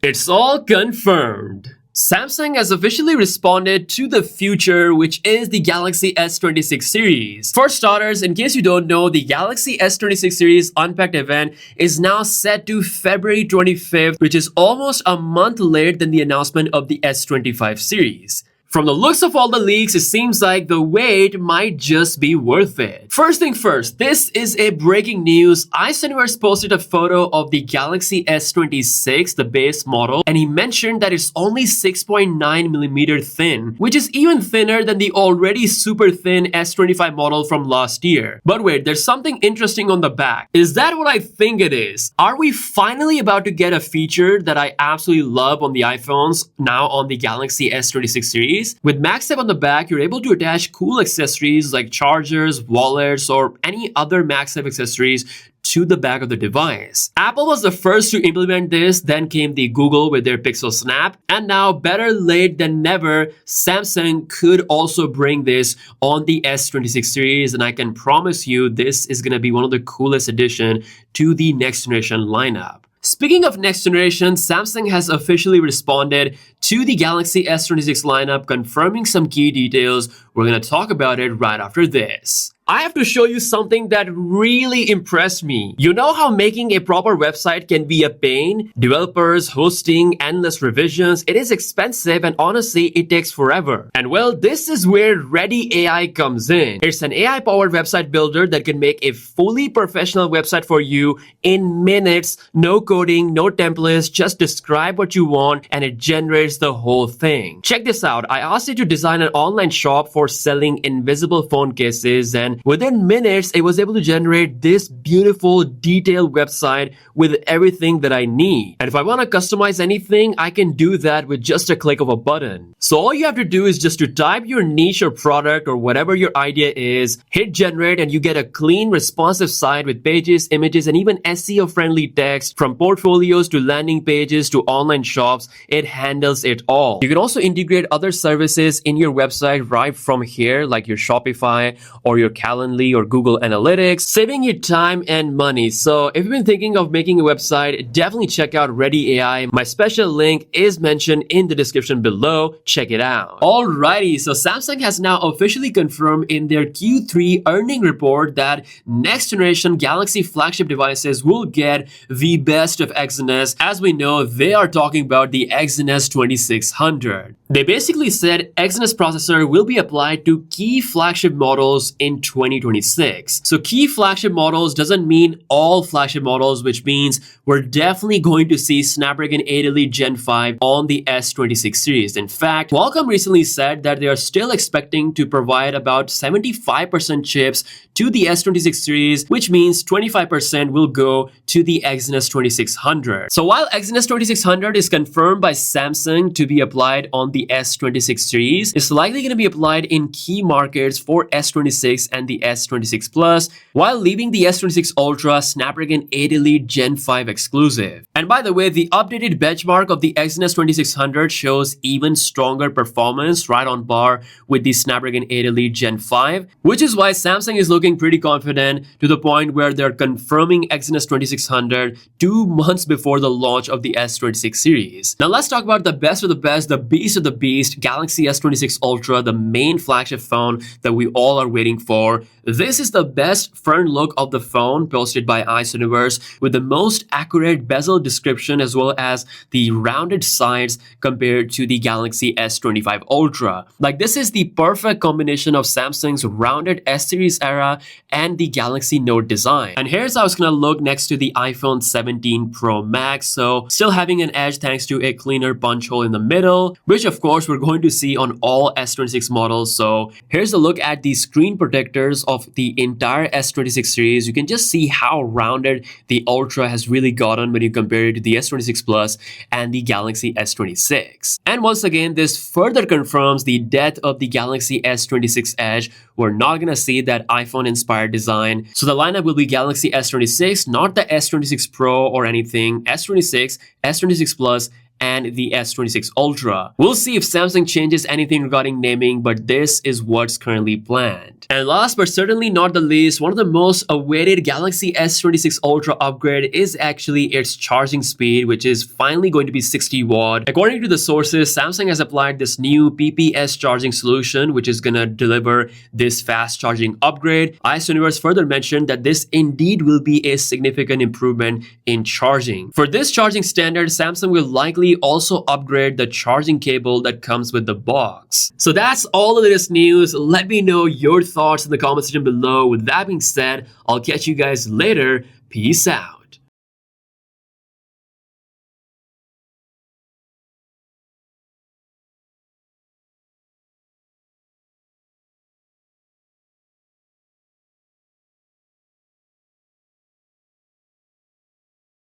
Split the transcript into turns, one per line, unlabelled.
It's all confirmed. Samsung has officially responded to the future, which is the Galaxy S26 series. For starters, in case you don't know, the Galaxy S26 series Unpacked event is now set to February 25th, which is almost a month later than the announcement of the S25 series. From the looks of all the leaks, it seems like the wait might just be worth it. First thing first, this is a breaking news. Exynos posted a photo of the Galaxy S26, the base model, and he mentioned that it's only 6.9mm thin, which is even thinner than the already super thin S25 model from last year. But wait, there's something interesting on the back. Is that what I think it is? Are we finally about to get a feature that I absolutely love on the iPhones now on the Galaxy S26 series? With MagSafe on the back, you're able to attach cool accessories like chargers, wallets, or any other MagSafe accessories to the back of the device. Apple was the first to implement this, then came the Google with their Pixel Snap, and now better late than never, Samsung could also bring this on the S26 series, and I can promise you this is going to be one of the coolest additions to the next generation lineup. Speaking of next generation, Samsung has officially responded to the Galaxy S26 lineup, confirming some key details. We're going to talk about it right after this. I have to show you something that really impressed me. You know how making a proper website can be a pain? Developers, hosting, endless revisions. It is expensive and honestly, it takes forever. And well, this is where Ready AI comes in. It's an AI-powered website builder that can make a fully professional website for you in minutes. No coding, no templates, just describe what you want and it generates the whole thing. Check this out. I asked it to design an online shop for selling invisible phone cases, and within minutes, it was able to generate this beautiful, detailed website with everything that I need. And if I want to customize anything, I can do that with just a click of a button. So all you have to do is just to type your niche or product or whatever your idea is, hit generate, and you get a clean, responsive site with pages, images, and even SEO-friendly text. From portfolios to landing pages to online shops, it handles it all. You can also integrate other services in your website right from here, like your Shopify or your Calendly or Google Analytics, saving you time and money. So if you've been thinking of making a website, definitely check out Ready AI. My special link is mentioned in the description below. Check it out. Alrighty, so Samsung has now officially confirmed in their Q3 earning report that next generation Galaxy flagship devices will get the best of Exynos. As we know, they are talking about the Exynos 2600. They basically said Exynos processor will be applied to key flagship models in 2026. So key flagship models doesn't mean all flagship models, which means we're definitely going to see Snapdragon 8 Elite Gen 5 on the S26 series. In fact, Qualcomm recently said that they are still expecting to provide about 75% chips to the S26 series, which means 25% will go to the Exynos 2600. So while Exynos 2600 is confirmed by Samsung to be applied on the S26 series, it's likely going to be applied in key markets for S26 and the S26 Plus, while leaving the S26 Ultra Snapdragon 8 Elite Gen 5 exclusive. And by the way, the updated benchmark of the Exynos 2600 shows even stronger performance, right on par with the Snapdragon 8 Elite Gen 5, which is why Samsung is looking pretty confident to the point where they're confirming Exynos 2600 2 months before the launch of the S26 series. Now let's talk about the best of the best, the beast of the beast, Galaxy S26 Ultra, the main flagship phone that we all are waiting for. This is the best front look of the phone posted by Exynos, with the most accurate bezel description as well as the rounded sides compared to the Galaxy S25 Ultra. Like, this is the perfect combination of Samsung's rounded S series era and the Galaxy Note design. And here's how it's gonna look next to the iPhone 17 Pro Max. So still having an edge thanks to a cleaner punch hole in the middle, which of course we're going to see on all S26 models. So here's a look at the screen protectors of the entire S26 series. You can just see how rounded the Ultra has really gotten when you compare it to the S26 Plus and the Galaxy S26. And once again, this further confirms the death of the Galaxy S26 Edge. We're not gonna see that iPhone-inspired design. So the lineup will be Galaxy S26, not the S26 Pro or anything. S26, S26 Plus, and the S26 Ultra. We'll see if Samsung changes anything regarding naming, but this is what's currently planned. And last but certainly not the least, one of the most awaited Galaxy S26 Ultra upgrade is actually its charging speed, which is finally going to be 60 watt. According to the sources, Samsung has applied this new PPS charging solution, which is gonna deliver this fast charging upgrade. Ice Universe further mentioned that this indeed will be a significant improvement in charging. For this charging standard, Samsung will likely also upgrade the charging cable that comes with the box. So that's all of this news. Let me know your thoughts in the comment section below. With that being said, I'll catch you guys later. Peace out.